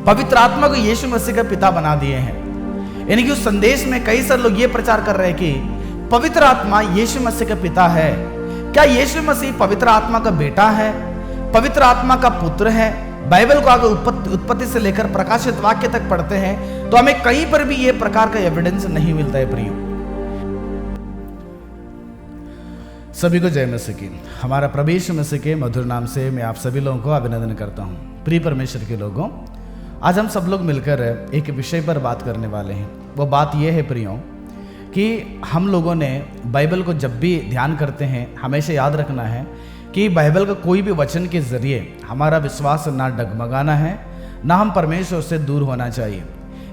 पवित्र आत्मा को यीशु मसीह का पिता बना दिए हैं। यानी कि उस संदेश में कई सारे लोग ये प्रचार कर रहे हैं कि पवित्र आत्मा यीशु मसीह का पिता है। क्या यीशु मसीह पवित्र आत्मा का बेटा है, पवित्र आत्मा का पुत्र है? बाइबल को अगर उत्पत्ति से लेकर प्रकाशित वाक्य तक पढ़ते हैं तो हमें कहीं पर भी ये प्रकार का एविडेंस नहीं मिलता है। प्रियो, सभी को जय मसीह की। हमारा प्रभु यीशु मसीह के मधुर नाम से मैं आप सभी लोगों को अभिनंदन करता हूँ। प्रिय परमेश्वर के लोगों, आज हम सब लोग मिलकर एक विषय पर बात करने वाले हैं। वो बात यह है प्रियो कि हम लोगों ने बाइबल को जब भी ध्यान करते हैं हमेशा याद रखना है कि बाइबल का कोई भी वचन के जरिए हमारा विश्वास ना डगमगाना है, ना हम परमेश्वर से दूर होना चाहिए,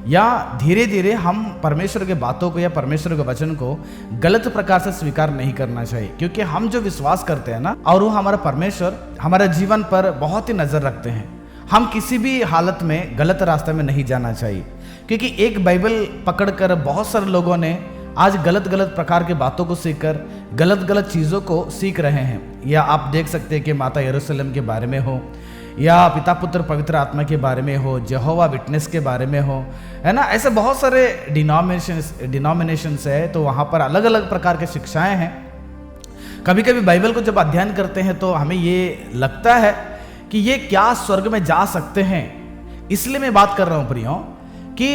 या धीरे धीरे हम परमेश्वर के बातों को या परमेश्वर के वचन को गलत प्रकार से स्वीकार नहीं करना चाहिए। क्योंकि हम जो विश्वास करते हैं ना, और वो हमारा परमेश्वर हमारे जीवन पर बहुत ही नज़र रखते हैं। हम किसी भी हालत में गलत रास्ते में नहीं जाना चाहिए, क्योंकि एक बाइबल पकड़कर बहुत सारे लोगों ने आज गलत प्रकार के बातों को सीखकर गलत चीज़ों को सीख रहे हैं। या आप देख सकते हैं कि माता यरूशलेम के बारे में हो, या पिता पुत्र पवित्र आत्मा के बारे में हो, यहोवा विटनेस के बारे में हो, है ना। ऐसे बहुत सारे डिनोमिनेशंस है, तो वहाँ पर अलग अलग प्रकार की शिक्षाएं हैं। कभी कभी बाइबल को जब अध्ययन करते हैं तो हमें ये लगता है कि ये क्या स्वर्ग में जा सकते हैं। इसलिए मैं बात कर रहा हूँ प्रियो कि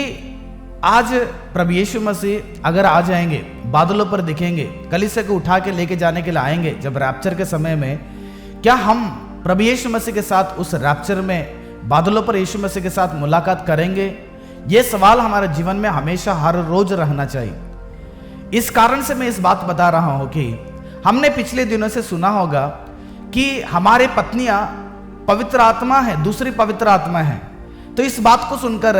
आज प्रभु यीशु मसीह अगर आ जाएंगे, बादलों पर दिखेंगे, कलीसिया को उठा के लेके जाने के लिए आएंगे जब रैप्चर के समय में, क्या हम प्रभु यीशु मसीह के साथ उस रैप्चर में बादलों पर यीशु मसीह के साथ मुलाकात करेंगे? ये सवाल हमारे जीवन में हमेशा हर रोज रहना चाहिए। इस कारण से मैं इस बात बता रहा हूं कि हमने पिछले दिनों से सुना होगा कि हमारे पत्नियां पवित्र आत्मा है, दूसरी पवित्र आत्मा है। तो इस बात को सुनकर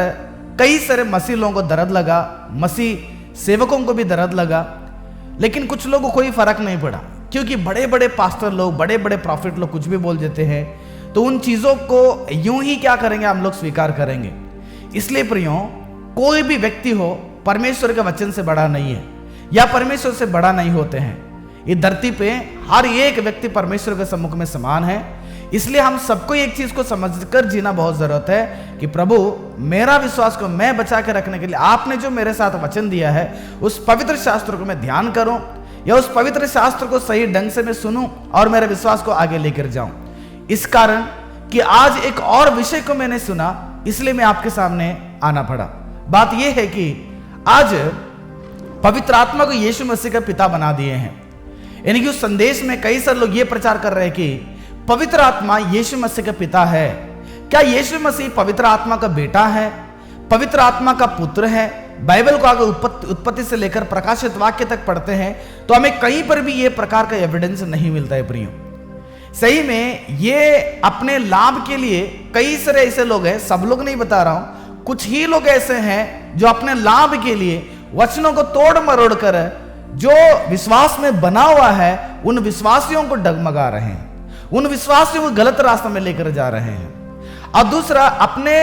कई सारे मसीह लोगों को दर्द लगा, मसीह सेवकों को भी दर्द लगा, लेकिन कुछ लोगों को कोई फर्क नहीं पड़ा, क्योंकि बड़े बड़े पास्टर लोग, बड़े बड़े प्रॉफिट लोग कुछ भी बोल देते हैं, तो उन चीज़ों को यूं ही क्या करेंगे, हम लोग स्वीकार करेंगे। इसलिए प्रियो, कोई भी व्यक्ति हो परमेश्वर के वचन से बड़ा नहीं है, या परमेश्वर से बड़ा नहीं होते हैं। ये धरती पे हर एक व्यक्ति परमेश्वर के सम्मुख में समान है। इसलिए हम सबको एक चीज को समझकर जीना बहुत जरूरत है कि प्रभु, मेरा विश्वास को मैं बचा के रखने के लिए आपने जो मेरे साथ वचन दिया है, उस पवित्र शास्त्र को मैं ध्यान करूं, या उस पवित्र शास्त्र को सही ढंग से मैं सुनूं और मेरे विश्वास को आगे लेकर जाऊं। इस कारण कि आज एक और विषय को मैंने सुना, इसलिए मैं आपके सामने आना पड़ा। बात यह है कि आज पवित्र आत्मा को यीशु मसीह का पिता बना दिए हैं। यानी कि उस संदेश में कई सारे लोग ये प्रचार कर रहे हैं कि पवित्र आत्मा यीशु मसीह का पिता है। क्या यीशु मसीह पवित्र आत्मा का बेटा है, पवित्र आत्मा का पुत्र है? बाइबल को अगर उत्पत्ति से लेकर प्रकाशित वाक्य तक पढ़ते हैं तो हमें कहीं पर भी ये प्रकार का एविडेंस नहीं मिलता है। प्रियो, सही में ये अपने लाभ के लिए कई सारे ऐसे लोग हैं, सब लोग नहीं बता रहा हूं, कुछ ही लोग ऐसे हैं जो अपने लाभ के लिए वचनों को तोड़ मरोड़ कर जो विश्वास में बना हुआ है उन विश्वासियों को डगमगा रहे हैं, उन विश्वासियों को गलत रास्ते में लेकर जा रहे हैं। और दूसरा, अपने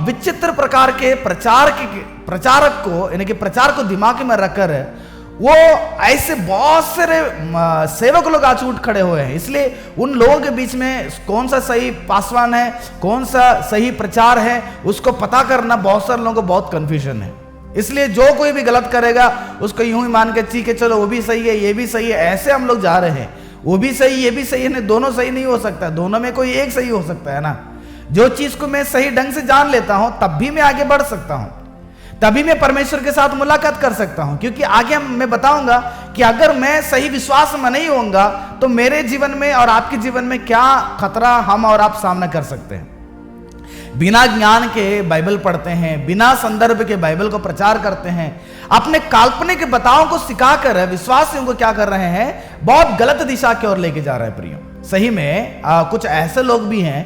विचित्र प्रकार के प्रचारक को, यानी कि प्रचार को दिमाग में रखकर वो ऐसे बहुत सारे सेवक लोग आज उठ खड़े हुए हैं। इसलिए उन लोगों के बीच में कौन सा सही पासवान है, कौन सा सही प्रचार है, उसको पता करना बहुत सारे लोगों को बहुत कंफ्यूजन है। इसलिए जो कोई भी गलत करेगा उसको यूं ही मान के ठीक है, चलो वो भी सही है, ये भी सही है, ऐसे हम लोग जा रहे हैं। वो भी सही, ये भी सही है, दोनों सही नहीं हो सकता, दोनों में कोई एक सही हो सकता है ना। जो चीज को मैं सही ढंग से जान लेता हूं तब भी मैं आगे बढ़ सकता हूं, तभी मैं परमेश्वर के साथ मुलाकात कर सकता हूं। क्योंकि आगे मैं बताऊंगा कि अगर मैं सही विश्वास में नहीं होऊंगा तो मेरे जीवन में और आपके जीवन में क्या खतरा हम और आप सामना कर सकते हैं। बिना ज्ञान के बाइबल पढ़ते हैं, बिना संदर्भ के बाइबल को प्रचार करते हैं, अपने काल्पनिक बताओं को सिखाकर विश्वासियों को क्या कर रहे हैं, बहुत गलत दिशा की ओर लेके जा रहे हैं। प्रियो, सही में कुछ ऐसे लोग भी हैं,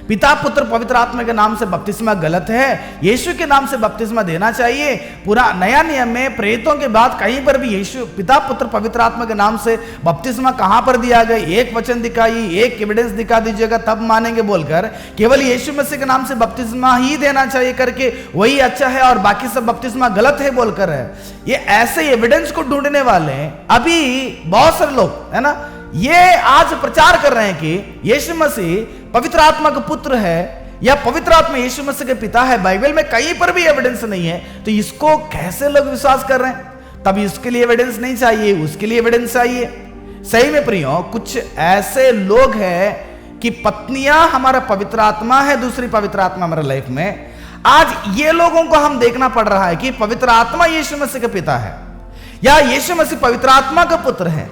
पिता पुत्र पवित्र आत्मा के नाम से बपतिस्मा गलत है, यीशु के नाम से बपतिस्मा देना चाहिए। पूरा नया नियम में प्रेरितों के बाद कहीं पर भी यीशु पिता पुत्र पवित्र आत्मा के नाम से बपतिस्मा कहां पर दिया गया, एक वचन दिखाइए, एक एविडेंस दिखा दीजिएगा तब मानेंगे बोलकर केवल यीशु मसीह के नाम से बपतिस्मा ही देना चाहिए करके वही अच्छा है और बाकी सब बपतिस्मा गलत है बोलकर है। ये ऐसे एविडेंस को ढूंढने वाले अभी बहुत सारे लोग है ना, ये आज प्रचार कर रहे हैं कि यीशु मसीह पवित्र आत्मा का पुत्र है, या पवित्र आत्मा यीशु मसीह के पिता है, बाइबल में कहीं पर भी एविडेंस नहीं है, तो इसको कैसे लोग विश्वास कर रहे हैं? तब इसके लिए एविडेंस नहीं चाहिए, उसके लिए एविडेंस चाहिए। सही में प्रियो, कुछ ऐसे लोग हैं कि पत्नियां हमारा पवित्र आत्मा है, दूसरी पवित्र आत्मा हमारे लाइफ में। आज ये लोगों को हम देखना पड़ रहा है कि पवित्र आत्मा यीशु मसीह का पिता है या यीशु मसीह पवित्र आत्मा का पुत्र है।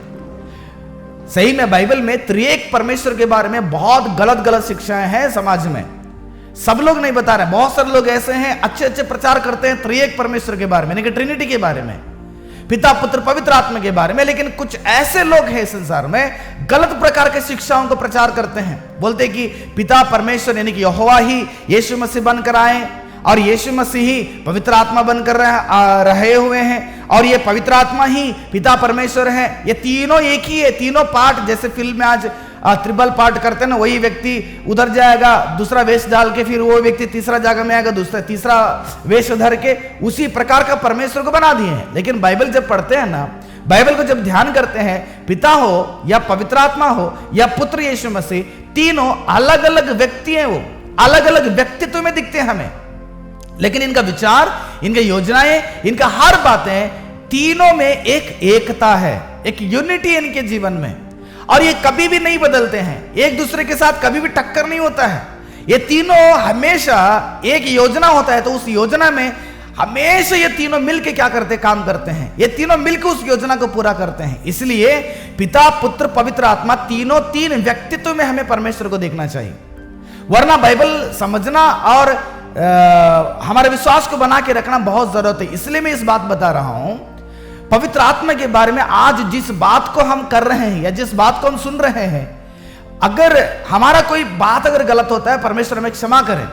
सही में बाइबल में त्रिएक परमेश्वर के बारे में बहुत गलत गलत शिक्षाएं हैं समाज में, सब लोग नहीं बता रहे। बहुत सारे लोग ऐसे हैं अच्छे अच्छे प्रचार करते हैं त्रिएक परमेश्वर के बारे में, यानी कि ट्रिनिटी के बारे में, पिता पुत्र पवित्र आत्मा के बारे में, लेकिन कुछ ऐसे लोग हैं संसार में गलत प्रकार के शिक्षाओं को प्रचार करते हैं। बोलते कि पिता परमेश्वर यानी कि यहोवा ही यीशु मसीह बनकर आए और यीशु मसीह ही पवित्र आत्मा बनकर रहे हुए हैं और ये पवित्र आत्मा ही पिता परमेश्वर है। ये तीनों एक ही है, तीनों पार्ट। जैसे फिल्म में आज ट्रिपल पार्ट करते हैं ना, वही व्यक्ति उधर जाएगा दूसरा वेश डाल के, फिर वो व्यक्ति तीसरा जगह में आएगा तीसरा वेश धर के, उसी प्रकार का परमेश्वर को बना दिए हैं। लेकिन बाइबल जब पढ़ते हैं ना, बाइबल को जब ध्यान करते हैं, पिता हो या पवित्र आत्मा हो या पुत्र यीशु मसीह, तीनों अलग अलग व्यक्ति हैं, वो अलग अलग व्यक्तित्व में दिखते हैं हमें, लेकिन इनका विचार, इनकी योजनाएं, इनका हर बातें, तीनों में एक एकता है, एक यूनिटी है इनके जीवन में, और ये कभी भी नहीं बदलते हैं, एक दूसरे के साथ कभी भी टक्कर नहीं होता है। ये तीनों हमेशा एक योजना होता है तो उस योजना में हमेशा ये तीनों मिलके क्या करते, काम करते हैं। ये तीनों मिलकर उस योजना को पूरा करते हैं। इसलिए पिता पुत्र पवित्र आत्मा तीनों तीन व्यक्तित्व में हमें परमेश्वर को देखना चाहिए, वरना बाइबल समझना और हमारे विश्वास को बना के रखना बहुत जरूरत है। इसलिए मैं इस बात बता रहा हूं, पवित्र आत्मा के बारे में आज जिस बात को हम कर रहे हैं या जिस बात को हम सुन रहे हैं, अगर हमारा कोई बात अगर गलत होता है, परमेश्वर हमें क्षमा करें,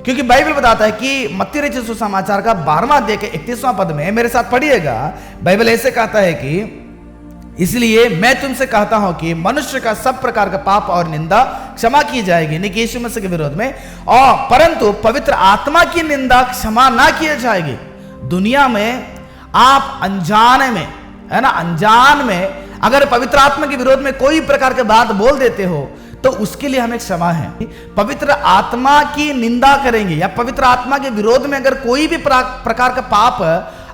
क्योंकि बाइबल बताता है कि मत्ती रचित सुसमाचार का 12वां अध्याय के 31वां पद में, मेरे साथ पढ़िएगा, बाइबल ऐसे कहता है कि इसलिए मैं तुमसे कहता हूं कि मनुष्य का सब प्रकार का पाप और निंदा क्षमा की जाएगी, नहीं कि यीशु मसीह के विरोध में, और परंतु पवित्र आत्मा की निंदा क्षमा ना की जाएगी। दुनिया में आप अनजाने में, है ना, अनजान में अगर पवित्र आत्मा के विरोध में कोई प्रकार की बात बोल देते हो तो उसके लिए हमें क्षमा है। पवित्र आत्मा की निंदा करेंगे या पवित्र आत्मा के विरोध में अगर कोई भी प्रकार का पाप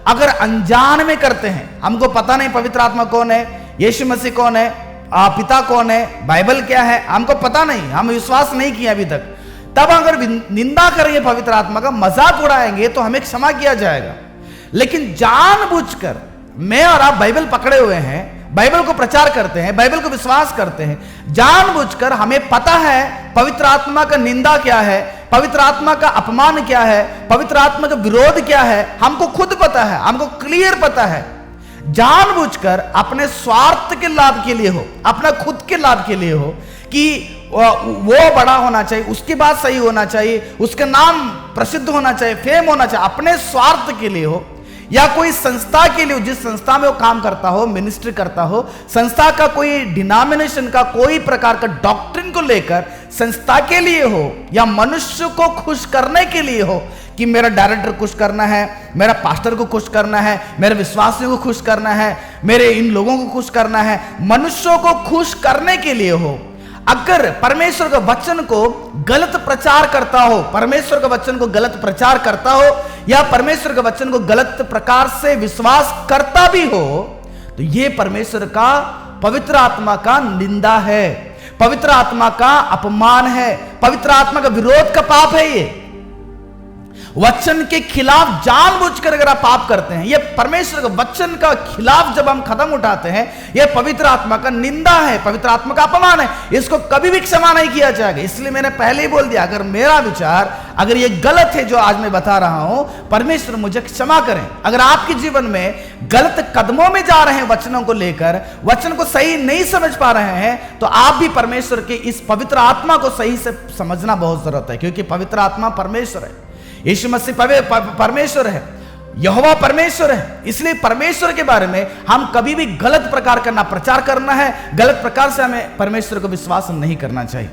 अगर अनजान में करते हैं, हमको पता नहीं पवित्र आत्मा कौन है, यीशु मसीह कौन है, पिता कौन है, बाइबल क्या है, हमको पता नहीं, हम विश्वास नहीं किया अभी तक, तब अगर निंदा करेंगे पवित्र आत्मा का, मजाक उड़ाएंगे, तो हमें क्षमा किया जाएगा। लेकिन जानबूझकर मैं और आप बाइबल पकड़े हुए हैं, बाइबल को प्रचार करते हैं, बाइबल को विश्वास करते हैं, जानबूझकर हमें पता है पवित्र आत्मा का निंदा क्या है, पवित्र आत्मा का अपमान क्या है, पवित्र आत्मा का विरोध क्या है, हमको खुद पता है, हमको क्लियर पता है। जानबूझकर अपने स्वार्थ के लाभ के लिए हो, अपना खुद के लाभ के लिए हो कि वो बड़ा होना चाहिए, उसकी बात सही होना चाहिए, उसका नाम प्रसिद्ध होना चाहिए, फेम होना चाहिए, अपने स्वार्थ के लिए हो या कोई संस्था के लिए, जिस संस्था में वो काम करता हो, मिनिस्ट्री करता हो, संस्था का कोई डिनोमिनेशन का कोई प्रकार का डॉक्ट्रिन को लेकर संस्था के लिए हो या मनुष्य को खुश करने के लिए हो कि मेरा डायरेक्टर खुश करना है, मेरा पास्टर को खुश करना है, मेरे विश्वासियों को खुश करना है, मेरे इन लोगों को खुश करना है, मनुष्यों को खुश करने के लिए हो, अगर परमेश्वर के वचन को गलत प्रचार करता हो, परमेश्वर के वचन को गलत प्रचार करता हो या परमेश्वर के वचन को गलत प्रकार से विश्वास करता भी हो, तो ये परमेश्वर का पवित्र आत्मा का निंदा है, पवित्र आत्मा का अपमान है, पवित्र आत्मा का विरोध का पाप है। ये वचन के खिलाफ जानबूझकर अगर आप पाप करते हैं, यह परमेश्वर के वचन का खिलाफ जब हम कदम उठाते हैं, यह पवित्र आत्मा का निंदा है, पवित्र आत्मा का अपमान है, इसको कभी भी क्षमा नहीं किया जाएगा। इसलिए मैंने पहले ही बोल दिया, अगर मेरा विचार अगर ये गलत है जो आज मैं बता रहा हूं, परमेश्वर मुझे क्षमा करें। अगर आपके जीवन में गलत कदमों में जा रहे हैं, वचनों को लेकर वचन को सही नहीं समझ पा रहे हैं, तो आप भी परमेश्वर के इस पवित्र आत्मा को सही से समझना बहुत जरूरत है, क्योंकि पवित्र आत्मा परमेश्वर है, यीशु मसीह परमेश्वर है, यहोवा परमेश्वर है। इसलिए परमेश्वर के बारे में हम कभी भी गलत प्रकार का ना प्रचार करना है, गलत प्रकार से हमें परमेश्वर को विश्वास नहीं करना चाहिए।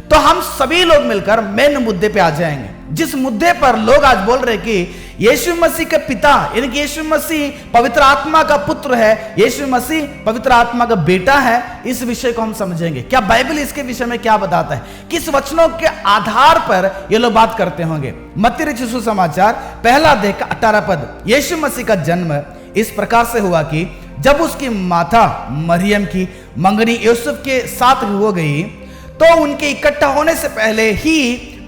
तो हम सभी लोग मिलकर मेन मुद्दे पे आ जाएंगे, जिस मुद्दे पर लोग आज बोल रहे कि यीशु मसीह के पिता यानी कि यीशु मसीह पवित्र आत्मा का पुत्र है, यीशु मसीह पवित्र आत्मा का बेटा है। इस विषय को हम समझेंगे। क्या बाइबल इसके विषय में क्या बताता है, किस वचनों के आधार पर ये लोग बात करते होंगे। मत्ती रचित सुसमाचार पहला अध्याय का 18 पद। यीशु मसीह का जन्म इस प्रकार से हुआ कि जब उसकी माता मरियम की मंगनी यूसुफ के साथ हो गई तो उनके इकट्ठा होने से पहले ही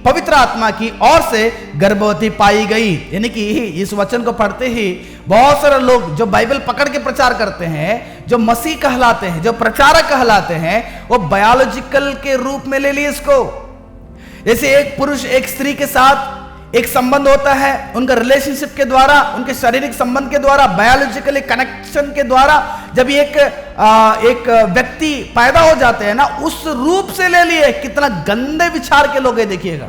पवित्र आत्मा की ओर से गर्भवती पाई गई। यानी कि इस वचन को पढ़ते ही बहुत सारे लोग जो बाइबल पकड़ के प्रचार करते हैं, जो मसीह कहलाते हैं, जो प्रचारक कहलाते हैं, वो बायोलॉजिकल के रूप में ले लिए इसको। जैसे एक पुरुष एक स्त्री के साथ एक संबंध होता है, उनका रिलेशनशिप के द्वारा, उनके शारीरिक संबंध के द्वारा, बायोलॉजिकल कनेक्शन के द्वारा जब एक व्यक्ति पैदा हो जाते हैं ना, उस रूप से ले लिए। कितना गंदे विचार के लोग हैं देखिएगा।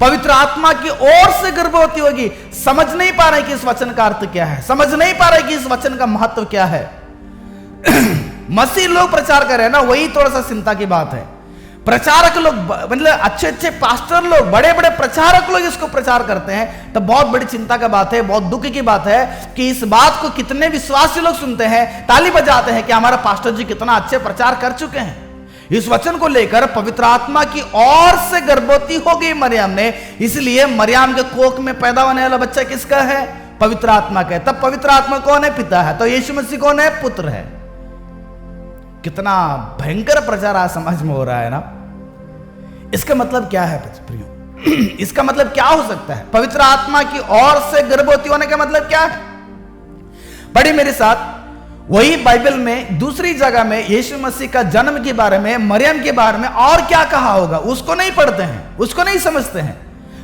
पवित्र आत्मा की ओर से गर्भवती होगी, समझ नहीं पा रहे कि इस वचन का अर्थ क्या है, समझ नहीं पा रहे कि इस वचन का महत्व क्या है। मसीह लोग प्रचार कर रहे हैं ना, वही थोड़ा सा चिंता की बात है। प्रचारक लोग मतलब अच्छे अच्छे पास्टर लोग, बड़े बड़े प्रचारक लोग इसको प्रचार करते हैं, तो बहुत बड़ी चिंता का बात है, बहुत दुख की बात है कि इस बात को कितने विश्वासी लोग सुनते हैं, ताली बजाते हैं कि हमारा पास्टर जी कितना अच्छे प्रचार कर चुके हैं। इस वचन को लेकर पवित्र आत्मा की ओर से गर्भवती हो गई मरियम ने, इसलिए मरियम के कोख में पैदा होने वाला बच्चा किसका है? पवित्र आत्मा का है। तब पवित्र आत्मा कौन है? पिता है। तो यीशु मसीह कौन है? पुत्र है। कितना भयंकर प्रचार आज समाज में हो रहा है ना। इसका मतलब क्या है प्रियो? इसका मतलब क्या हो सकता है? पवित्र आत्मा की ओर से गर्भवती होने का मतलब क्या है? पढ़िए मेरे साथ वही बाइबल में दूसरी जगह में यीशु मसीह का जन्म के बारे में, मरियम के बारे में और क्या कहा होगा, उसको नहीं पढ़ते हैं, उसको नहीं समझते हैं।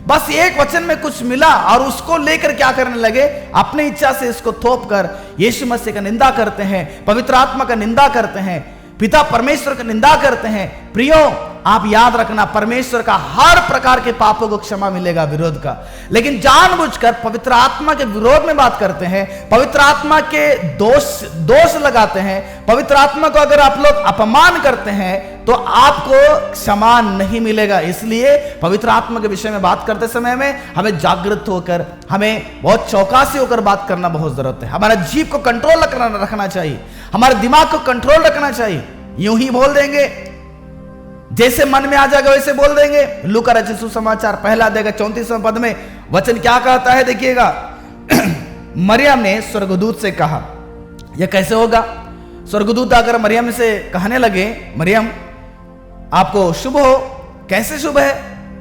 बस एक वचन में कुछ मिला और उसको लेकर क्या करने लगे, अपनी इच्छा से इसको थोप कर यीशु मसीह का निंदा करते हैं, पवित्र आत्मा का निंदा करते हैं, पिता परमेश्वर का निंदा करते हैं। प्रियो आप याद रखना, परमेश्वर का हर प्रकार के पापों को क्षमा मिलेगा, विरोध का, लेकिन जानबूझकर पवित्र आत्मा के विरोध में बात करते हैं, पवित्र आत्मा के दोष लगाते हैं, पवित्र आत्मा को अगर आप लोग अपमान करते हैं तो आपको क्षमा नहीं मिलेगा। इसलिए पवित्र आत्मा के विषय में बात करते समय में हमें जागृत होकर, हमें बहुत चौकसी होकर बात करना बहुत जरूरत है। हमारा जीभ को कंट्रोल रखना चाहिए, हमारे दिमाग को कंट्रोल रखना चाहिए। यूं ही बोल देंगे, जैसे मन में आ जाएगा वैसे बोल देंगे। लूका रचित सुसमाचार पहला अध्याय 34वें पद में वचन क्या कहता है देखिएगा। मरियम ने स्वर्गदूत से कहा, यह कैसे होगा? स्वर्गदूत आकर मरियम से कहने लगे, मरियम आपको शुभ हो। कैसे शुभ है?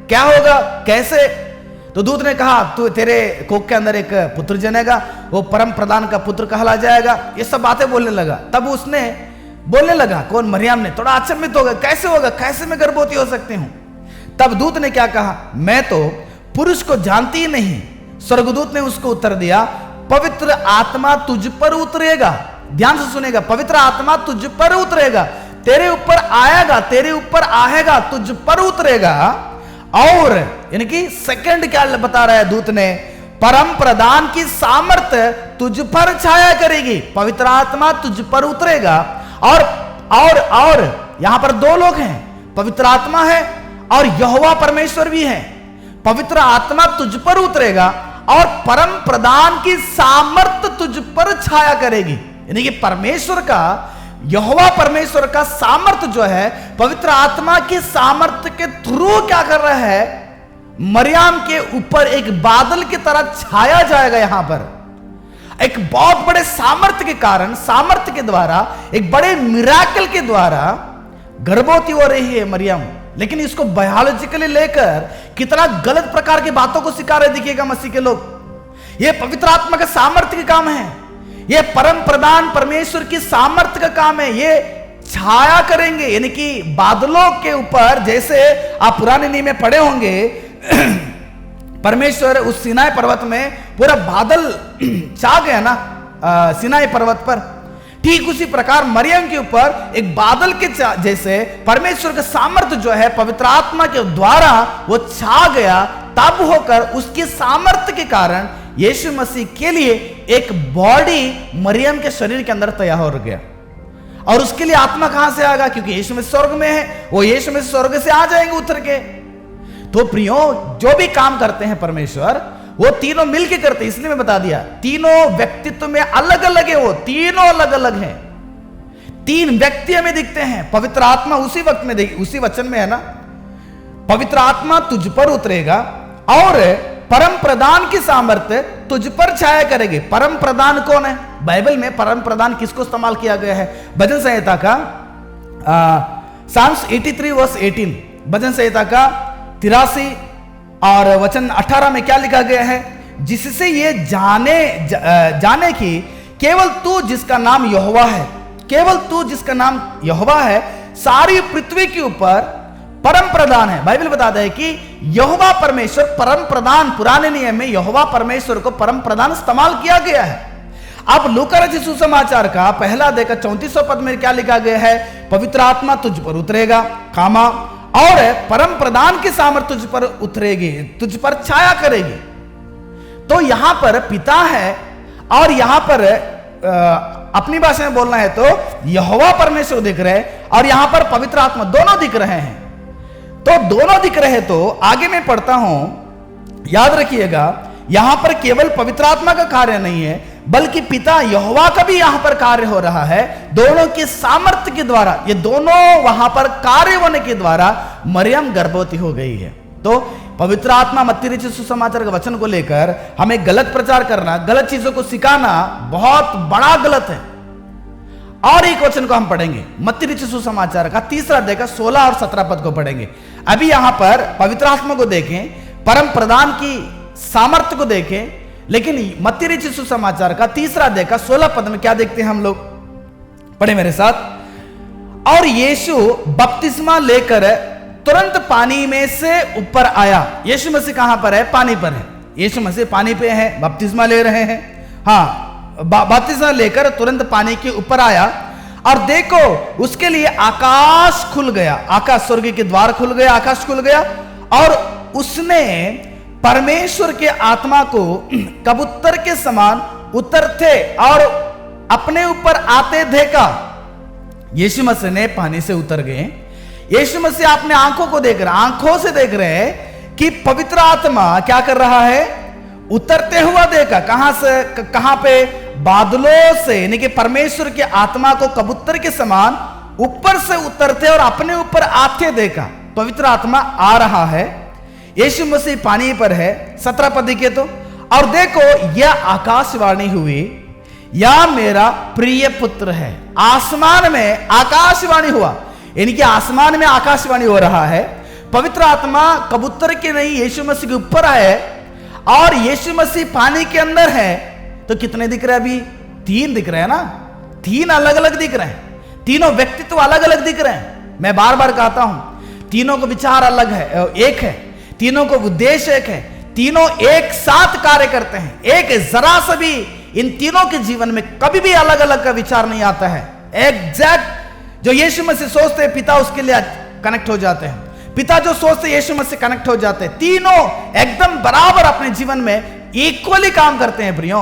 क्या होगा? कैसे? तो दूत ने कहा, तू तेरे कोख के अंदर एक पुत्र जनेगा, वो परम प्रधान का पुत्र कहला जाएगा। ये सब बातें बोलने लगा। तब उसने बोलने लगा, कौन? मरियम ने थोड़ा अचंभित होगा, कैसे होगा, कैसे मैं गर्भवती हो सकती हूं? तब दूत ने क्या कहा, मैं तो पुरुष को जानती ही नहीं। स्वर्गदूत ने उसको उत्तर दिया, पवित्र आत्मा तुझ पर उतरेगा। ध्यान से सुनेगा, पवित्र आत्मा तुझ पर उतरेगा, तेरे ऊपर आएगा, तेरे ऊपर आएगा, तुझ पर उतरेगा। और यानी कि सेकंड क्या बता रहा है दूत ने, परम प्रधान की सामर्थ्य तुझ पर छाया करेगी। पवित्र आत्मा तुझ पर उतरेगा और यहां पर दो लोग हैं, पवित्र आत्मा है और यहोवा परमेश्वर भी है। पवित्र आत्मा तुझ पर उतरेगा और परम प्रधान की सामर्थ्य तुझ पर छाया करेगी। यानी कि परमेश्वर का, यहोवा परमेश्वर का सामर्थ्य जो है, पवित्र आत्मा की सामर्थ्य के थ्रू क्या कर रहा है, मरियम के ऊपर एक बादल की तरह छाया जाएगा। यहां पर एक बहुत बड़े सामर्थ्य के कारण, सामर्थ्य के द्वारा, एक बड़े मिराकल के द्वारा गर्भवती हो रही है मरियम। लेकिन इसको बायोलॉजिकली लेकर कितना गलत प्रकार की बातों को सिखा रहे दिखेगा मसीह के लोग। यह पवित्र आत्मा का सामर्थ्य का काम है, यह परम प्रधान परमेश्वर की सामर्थ्य का काम है। ये छाया करेंगे, यानी कि बादलों के ऊपर, जैसे आप पुराने नियम में पढ़े होंगे, परमेश्वर उस सिनाई पर्वत में पूरा बादल छा गया ना सिनाई पर्वत पर, ठीक उसी प्रकार मरियम के ऊपर एक बादल के जैसे परमेश्वर का सामर्थ्य जो है पवित्र आत्मा के द्वारा वो छा गया। तब होकर उसकी सामर्थ्य के कारण यीशु मसीह के लिए एक बॉडी मरियम के शरीर के अंदर तैयार हो गया। और उसके लिए आत्मा कहां से आएगा? क्योंकि यीशु मसीह स्वर्ग में है, वो यीशु मसीह स्वर्ग से आ जाएंगे उतर के। तो प्रियो, जो भी काम करते हैं परमेश्वर, वो तीनों मिलके करते, इसलिए मैं बता दिया तीनों व्यक्तित्व में अलग अलग है, वो तीनों अलग अलग हैं। तीन व्यक्ति हमें दिखते हैं। पवित्र आत्मा उसी वक्त में उसी वचन में है ना, पवित्र आत्मा तुझ पर उतरेगा और परम प्रधान की सामर्थ्य तुझ पर छाया करेगी। परम प्रधान कौन है? बाइबल में परम प्रधान किसको इस्तेमाल किया गया है? भजन संहिता का Psalms 83 वर्स 18, भजन संहिता का 83 और वचन 18 में क्या लिखा गया है? जिससे ये जाने कि केवल तू जिसका नाम यहोवा है, केवल तू जिसका नाम यहोवा है सारी पृथ्वी के ऊपर परम प्रधान है। बाइबल बताता है कि यहोवा परमेश्वर परम प्रधान, पुराने नियम में यहोवा परमेश्वर को परम प्रधान इस्तेमाल किया गया है। अब लूका रचित सुसमाचार का पहला अध्याय का 34वां पद में क्या लिखा गया है? पवित्र आत्मा तुझ पर उतरेगा, कामा, और परम प्रधान की सामर्थ्य तुझ पर उतरेगी, तुझ पर छाया करेगी। तो यहां पर पिता है और यहां पर अपनी भाषा में बोलना है तो यहोवा परमेश्वर दिख रहे हैं और यहां पर पवित्र आत्मा, दोनों दिख रहे हैं। तो दोनों दिख रहे तो आगे मैं पढ़ता हूं, याद रखिएगा यहां पर केवल पवित्र आत्मा का कार्य नहीं है बल्कि पिता यहोवा का भी यहां पर कार्य हो रहा है। दोनों की सामर्थ्य के द्वारा, ये दोनों वहां पर कार्य होने के द्वारा मरियम गर्भवती हो गई है। तो पवित्र आत्मा मत्ती रचित सुसमाचार के वचन को लेकर हमें गलत प्रचार करना, गलत चीजों को सिखाना बहुत बड़ा गलत है। और एक वचन को हम पढ़ेंगे, मत्ती रचित सुसमाचार का 3रा अध्याय का 16 और 17 पद को पढ़ेंगे। अभी यहां पर पवित्र आत्मा को देखें, परम प्रधान की सामर्थ्य को देखें, लेकिन मत्ती रचित सुसमाचार का 3रा अध्याय का 16 पद में क्या देखते हैं हम लोग? पढ़े मेरे साथ। और यीशु बपतिस्मा लेकर तुरंत पानी में से ऊपर आया। यीशु मसीह कहां पर है? पानी पर है। यीशु मसीह पानी पे है, बपतिस्मा ले रहे हैं। हाँ, बपतिस्मा लेकर तुरंत पानी के ऊपर आया और देखो उसके लिए आकाश खुल गया, आकाश, स्वर्ग के द्वार खुल गया, आकाश खुल गया और उसने परमेश्वर के आत्मा को कबूतर के समान उतरते और अपने ऊपर आते देखा। यीशु मसीह ने पानी से उतर गए। यीशु मसीह अपने आंखों को देख रहे, आंखों से देख रहे हैं कि पवित्र आत्मा क्या कर रहा है? उतरते हुआ देखा। कहां से? कहां पे? बादलों से, यानी कि परमेश्वर के आत्मा को कबूतर के समान ऊपर से उतरते और अपने ऊपर आते देखा। पवित्र आत्मा आ रहा है, यीशु मसीह पानी पर है। 17 पद के तो, और देखो यह आकाशवाणी हुई, या मेरा प्रिय पुत्र है। आसमान में आकाशवाणी हुआ, यानी कि आसमान में आकाशवाणी हो रहा है। पवित्र आत्मा कबूतर के नहीं, यीशु मसीह के ऊपर आए और यीशु मसीह पानी के अंदर है। तो कितने दिख रहे हैं? अभी 3 दिख रहे हैं ना, 3 अलग अलग दिख रहे हैं, तीनों व्यक्तित्व अलग अलग दिख रहे हैं। मैं बार बार कहता हूं, तीनों को विचार अलग है, एक है, तीनों को उद्देश्य एक है, तीनों एक साथ कार्य करते हैं। एक जरा सा भी इन तीनों के जीवन में कभी भी अलग अलग का विचार नहीं आता है। एग्जैक्ट जो यीशु मसीह सोचते हैं पिता उसके लिए कनेक्ट हो जाते हैं, पिता जो सोचते हैं यीशु मसीह कनेक्ट हो जाते हैं। तीनों एकदम बराबर अपने जीवन में इक्वली काम करते हैं प्रियो,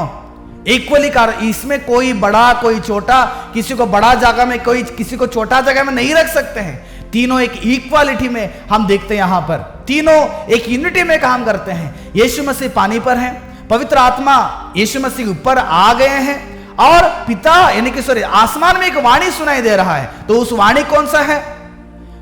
इक्वली कार्य। इसमें कोई बड़ा कोई छोटा, किसी को बड़ा जगह में, कोई किसी को छोटा जगह में नहीं रख सकते हैं। तीनों एक इक्वालिटी में हम देखते हैं, यहां पर तीनों एक यूनिटी में काम करते हैं। यीशु मसीह पानी पर हैं, पवित्र आत्मा यीशु मसीह के ऊपर आ गए हैं और पिता यानी कि सॉरी आसमान में एक वाणी सुनाई दे रहा है। तो उस वाणी कौन सा है?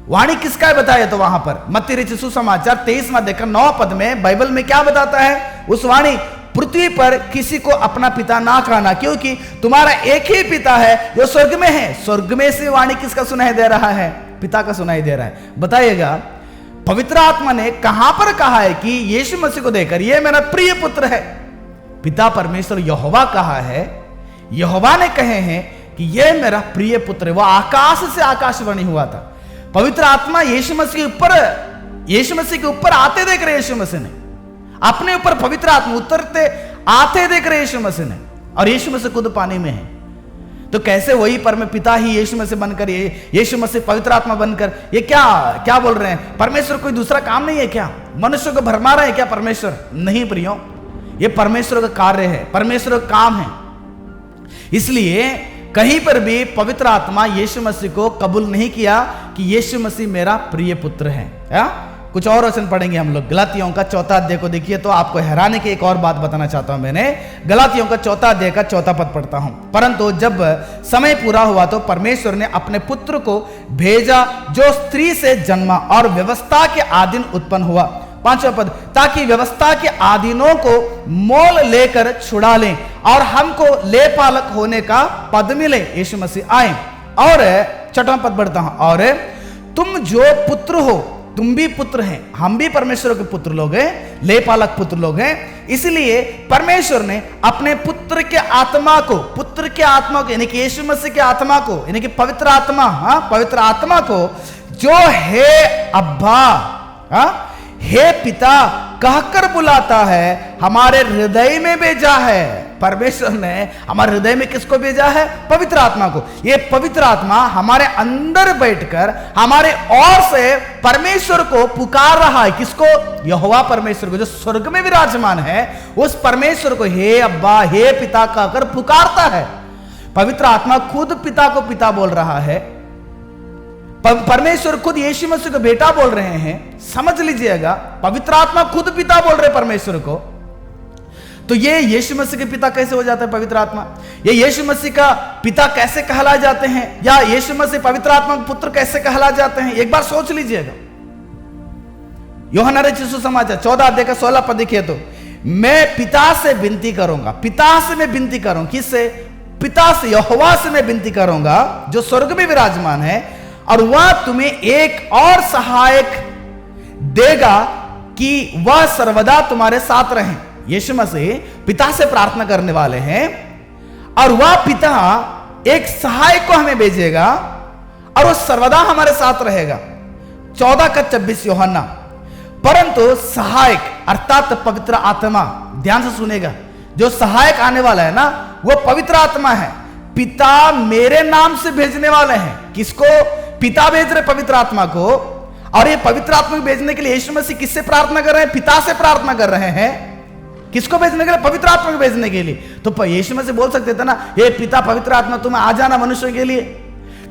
वाणी किसका है बताया? तो वहां पर मत्ती रचित सुसमाचार 23वां अध्याय 9 पद में बाइबल में क्या बताता है? उस वाणी, पृथ्वी पर किसी को अपना पिता ना कहना, क्योंकि तुम्हारा एक ही पिता है जो स्वर्ग में है। स्वर्ग में से वाणी किसका सुनाई दे रहा है? पिता का सुनाई दे रहा है। बताइएगा पवित्र आत्मा ने कहां पर कहा है कि यीशु मसीह को देखकर ये मेरा प्रिय पुत्र है? पिता परमेश्वर यहोवा कहा है, यहोवा ने कहे हैं कि ये मेरा प्रिय पुत्र है। वो आकाश से आकाशवाणी हुआ था। पवित्र आत्मा यीशु मसीह के ऊपर आते देख रहे यीशु मसीह ने, अपने ऊपर पवित्र आत्मा उतरते आते देख रहे यीशु मसीह ने, और यीशु मसीह खुद पानी में है। तो कैसे वही परम पिता ही यीशु मसीह बनकर, यीशु मसीह पवित्र आत्मा बनकर, ये क्या बोल रहे हैं? परमेश्वर कोई दूसरा काम नहीं है क्या? मनुष्य को भरमा रहे हैं क्या परमेश्वर? नहीं प्रियो, ये परमेश्वर का कार्य है, परमेश्वर का काम है। इसलिए कहीं पर भी पवित्र आत्मा यीशु मसीह को कबूल नहीं किया कि यीशु मसीह मेरा प्रिय पुत्र है। कुछ और वचन पढ़ेंगे हम लोग। गलातियों का 4 अध्याय को देखिए तो आपको हैरानी की एक और बात बताना चाहता हूं। मैंने गलातियों का 4 अध्याय का 4 पद पढ़ता हूं। परंतु जब समय पूरा हुआ तो परमेश्वर ने अपने पुत्र को भेजा जो स्त्री से जन्मा और व्यवस्था के अधीन उत्पन्न हुआ। 5वां पद, ताकि व्यवस्था के अधीनों को मोल लेकर छुड़ा लें और हमको लेपालक होने का पद मिले। यीशु मसीह आए। और 6वां पद बढ़ता हूं, और तुम जो पुत्र हो, तुम भी पुत्र हैं, हम भी परमेश्वर के पुत्र लोग हैं, लेपालक पुत्र लोग हैं। इसलिए परमेश्वर ने अपने पुत्र के आत्मा को, पुत्र के आत्मा को यानी कि यीशु मसीह के आत्मा को, यानी कि पवित्र आत्मा, पवित्र आत्मा को जो है अब्बा, हे पिता कहकर बुलाता है, हमारे हृदय में भेजा है। परमेश्वर ने हमारे हृदय में किसको भेजा है? पवित्र आत्मा को। ये पवित्र आत्मा हमारे अंदर बैठकर हमारे ओर से परमेश्वर को पुकार रहा है। किसको? यहोवा परमेश्वर को, जो स्वर्ग में विराजमान है, उस परमेश्वर को हे अब्बा, हे पिता कहकर पुकारता है। पवित्र आत्मा खुद पिता को पिता बोल रहा है। परमेश्वर खुद यीशु मसीह को बेटा बोल रहे हैं। समझ लीजिएगा, पवित्र आत्मा खुद पिता बोल रहे परमेश्वर को। तो ये यीशु मसीह के पिता कैसे हो जाता है पवित्र आत्मा? ये यीशु मसीह का पिता कैसे कहलाए जाते हैं, या यीशु मसीह पवित्र आत्मा के पुत्र कैसे कहलाए जाते हैं? एक बार सोच लीजिएगा। यूहन्ना रचित सुसमाचार 14 अध्याय का 16 पद देखिए तो, मैं पिता से विनती करूंगा। पिता से मैं विनती करूंगा। किससे? पिता से, यहोवा से मैं विनती करूंगा जो स्वर्ग में विराजमान है, और वह तुम्हें एक और सहायक देगा कि वह सर्वदा तुम्हारे साथ रहे। यीशु मसीह पिता से प्रार्थना करने वाले हैं, और वह पिता एक सहायक को हमें भेजेगा और वह सर्वदा हमारे साथ रहेगा। 14 का 26 यूहन्ना। परंतु सहायक अर्थात पवित्र आत्मा, ध्यान से सुनेगा, जो सहायक आने वाला है ना, वो पवित्र आत्मा है। पिता मेरे नाम से भेजने वाले हैं। किसको? पिता भेज रहे पवित्र आत्मा को। और ये पवित्र आत्मा को भेजने के लिए यीशु मसीह किससे प्रार्थना कर रहे हैं? पिता से प्रार्थना कर रहे हैं। किसको भेजने के लिए? पवित्र आत्मा को भेजने के लिए। तो यीशु मसीह बोल सकते थे ना, ये पिता पवित्र आत्मा तुम आ जाना मनुष्य के लिए।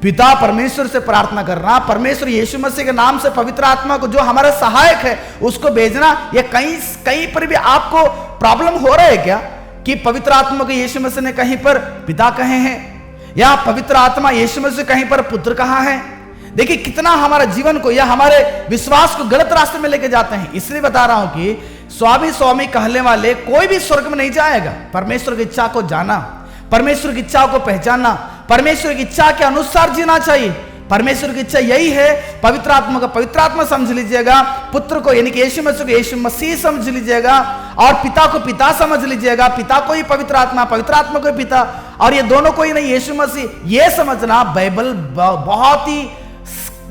पिता परमेश्वर से प्रार्थना करना, परमेश्वर यीशु मसीह के नाम से पवित्र आत्मा को, जो हमारा सहायक है, उसको भेजना। ये कहीं पर भी आपको प्रॉब्लम हो रहा है क्या कि पवित्र आत्मा को यीशु मसीह ने कहीं पर पिता कहे हैं, या पवित्र आत्मा यीशु मसीह कहीं पर पुत्र कहा है? देखिए कितना हमारा जीवन को या हमारे विश्वास को गलत रास्ते में लेके जाते हैं। इसलिए बता रहा हूं कि स्वामी स्वामी कहने वाले कोई भी स्वर्ग में नहीं जाएगा। परमेश्वर की इच्छा को जाना, परमेश्वर की इच्छा को पहचानना, परमेश्वर की इच्छा के अनुसार जीना चाहिए। परमेश्वर की इच्छा यही है। पवित्र आत्मा का पवित्र आत्मा समझ लीजिएगा, पुत्र को यानी कि यीशु मसीह को यीशु मसीह समझ लीजिएगा, और पिता को पिता समझ लीजिएगा। पिता को ही पवित्र आत्मा, पवित्र आत्मा को पिता, और ये दोनों को ही नहीं यीशु मसीह। ये समझना बाइबल बहुत ही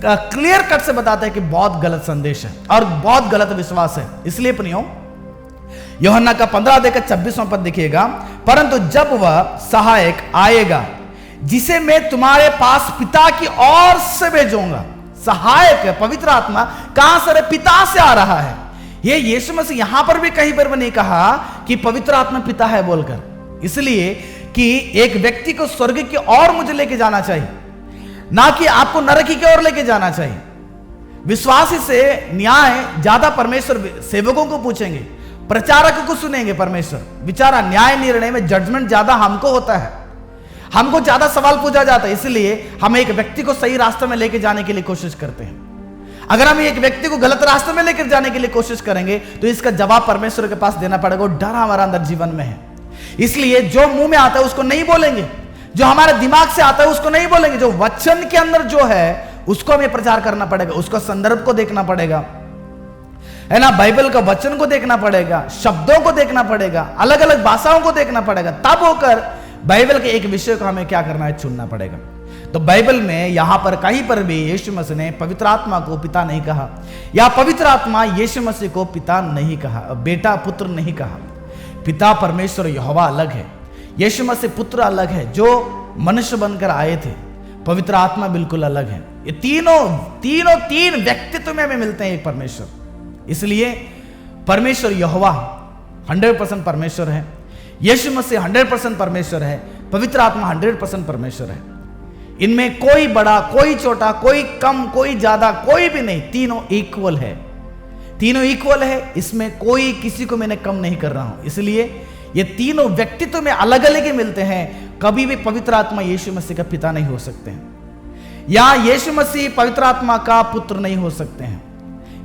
क्लियर कट से बताता है कि बहुत गलत संदेश है और बहुत गलत विश्वास है। इसलिए प्रियो, यूहन्ना का 15 अध्याय का 26वां पद देखिएगा, परंतु जब वह सहायक आएगा जिसे मैं तुम्हारे पास पिता की ओर से भेजूंगा। सहायक है पवित्र आत्मा, कहां से? पिता से आ रहा है। ये यीशु मसीह यहां पर भी कहीं पर भी नहीं कहा कि पवित्र आत्मा पिता है बोलकर, इसलिए कि एक व्यक्ति को स्वर्ग की ओर मुझे लेके जाना चाहिए, ना कि आपको नरक की ओर लेके जाना चाहिए। विश्वासी से न्याय ज्यादा परमेश्वर सेवकों को पूछेंगे, प्रचारक को सुनेंगे परमेश्वर। बेचारा न्याय निर्णय में जजमेंट ज्यादा हमको होता है, हमको ज्यादा सवाल पूछा जाता है। इसलिए हम एक व्यक्ति को सही रास्ते में लेके जाने के लिए कोशिश करते हैं। अगर हम एक व्यक्ति को गलत रास्ते में लेकर जाने के लिए कोशिश करेंगे तो इसका जवाब परमेश्वर के पास देना पड़ेगा। वो डर हमारा अंदर जीवन में है, इसलिए जो मुंह में आता है उसको नहीं बोलेंगे, जो हमारे दिमाग से आता है उसको नहीं बोलेंगे। जो वचन के अंदर जो है उसको हमें प्रचार करना पड़ेगा, उसका संदर्भ को देखना पड़ेगा, है ना, बाइबल का वचन को देखना पड़ेगा, शब्दों को देखना पड़ेगा, अलग अलग भाषाओं को देखना पड़ेगा। तब होकर बाइबल के एक विषय को हमें क्या करना है? चुनना पड़ेगा। तो बाइबल में यहां पर कहीं पर भी यीशु मसीह ने पवित्र आत्मा को पिता नहीं कहा, या पवित्र आत्मा यीशु मसीह को पिता नहीं कहा, बेटा पुत्र नहीं कहा। पिता परमेश्वर यहोवा अलग है, यीशु मसीह पुत्र अलग है जो मनुष्य बनकर आए थे। पवित्र आत्मा बिल्कुल अलग है। ये तीन व्यक्तित्व में हमें मिलते हैं एक परमेश्वर। इसलिए परमेश्वर यहोवा 100% परमेश्वर है, यीशु मसीह 100% परमेश्वर है, पवित्र आत्मा 100% परमेश्वर है। इनमें कोई बड़ा, कोई छोटा, कोई कम, कोई ज्यादा, कोई भी नहीं, तीनों इक्वल है। तीनों इक्वल है, इसमें कोई किसी को मैंने कम नहीं कर रहा हूं। इसलिए ये तीनों व्यक्तित्व में अलग अलग ही मिलते हैं। कभी भी पवित्र आत्मा यीशु मसीह का पिता नहीं हो सकते हैं, या यीशु मसीह पवित्र आत्मा का पुत्र नहीं हो सकते हैं।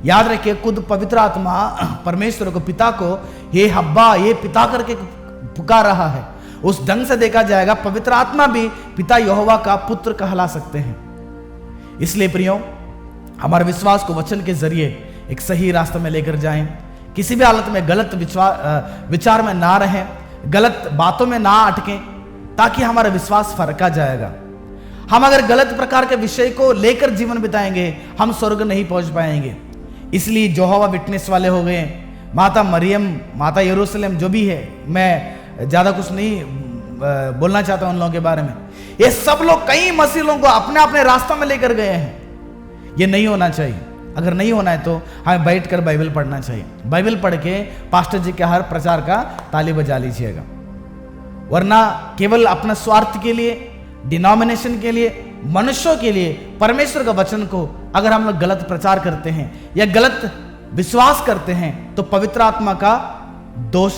याद रखिए, खुद पवित्र आत्मा परमेश्वर को, पिता को ये हब्बा, ये पिता करके पुकार रहा है। उस ढंग से देखा जाएगा पवित्र आत्मा भी पिता यहोवा का पुत्र कहला सकते हैं। इसलिए प्रियो, हमारे विश्वास को वचन के जरिए एक सही रास्ते में लेकर जाएं। किसी भी हालत में गलत विचार में ना रहें, गलत बातों में ना अटकें, ताकि हमारा विश्वास फरका जाएगा। हम अगर गलत प्रकार के विषय को लेकर जीवन बिताएंगे, हम स्वर्ग नहीं पहुंच पाएंगे। इसलिए यहोवा विटनेस वाले हो गए, माता मरियम, माता यरूशलेम, जो भी है, मैं ज्यादा कुछ नहीं बोलना चाहता हूं उन लोगों के बारे में। ये सब लोग कई मसीह लोगों को अपने अपने रास्ता में लेकर गए हैं। ये नहीं होना चाहिए। अगर नहीं होना है तो हमें बैठकर बाइबल पढ़ना चाहिए। बाइबल पढ़ के पास्टर जी के हर प्रचार का ताली बजा लीजिएगा, वरना केवल अपना स्वार्थ के लिए, डिनोमिनेशन के लिए, मनुष्यों के लिए परमेश्वर का वचन को अगर हम लोग गलत प्रचार करते हैं या गलत विश्वास करते हैं, तो पवित्र आत्मा का दोष,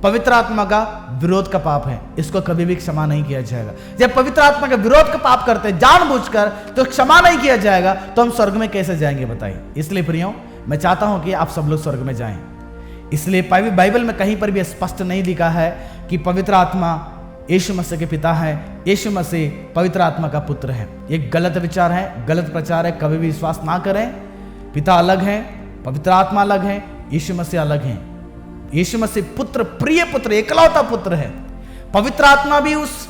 पवित्र आत्मा का विरोध का पाप है। इसको कभी भी क्षमा नहीं किया जाएगा। जब पवित्र आत्मा का विरोध का पाप करते हैं जानबूझकर, तो क्षमा नहीं किया जाएगा, तो हम स्वर्ग में कैसे जाएंगे बताइए। इसलिए प्रियो, मैं चाहता हूं कि आप सब लोग स्वर्ग में जाएं। इसलिए बाइबल में कहीं पर भी स्पष्ट नहीं लिखा है कि पवित्र आत्मा यीशु मसीह के पिता है, यीशु मसीह पवित्र आत्मा का पुत्र है। ये गलत विचार है, गलत प्रचार है। कभी भी विश्वास ना करें। पिता अलग है, पवित्र आत्मा अलग है, यीशु मसीह अलग है। यीशु मसीह पुत्र, प्रिय पुत्र, एकलौता पुत्र है। पवित्र आत्मा भी उस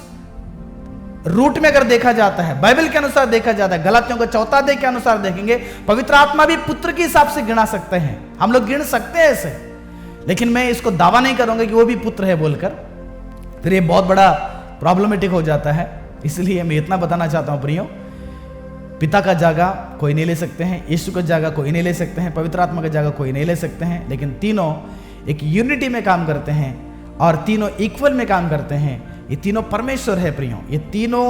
रूट में अगर देखा जाता है, बाइबल के अनुसार देखा जाता है, गलातियों को 4 अध्याय के अनुसार देखेंगे, पवित्र आत्मा भी पुत्र के हिसाब से गिना सकते हैं। हम लोग गिन सकते हैं ऐसे, लेकिन मैं इसको दावा नहीं करूंगा कि वो भी पुत्र है बोलकर, फिर ये बहुत बड़ा प्रॉब्लमेटिक हो जाता है। इसलिए मैं इतना बताना चाहता हूं प्रियो, पिता का जगह कोई नहीं ले सकते हैं, यीशु का जगह कोई नहीं ले सकते हैं, पवित्र आत्मा का जगह कोई नहीं ले सकते हैं, लेकिन तीनों एक यूनिटी में काम करते हैं और तीनों इक्वल में काम करते हैं। ये तीनों परमेश्वर है प्रियो, ये तीनों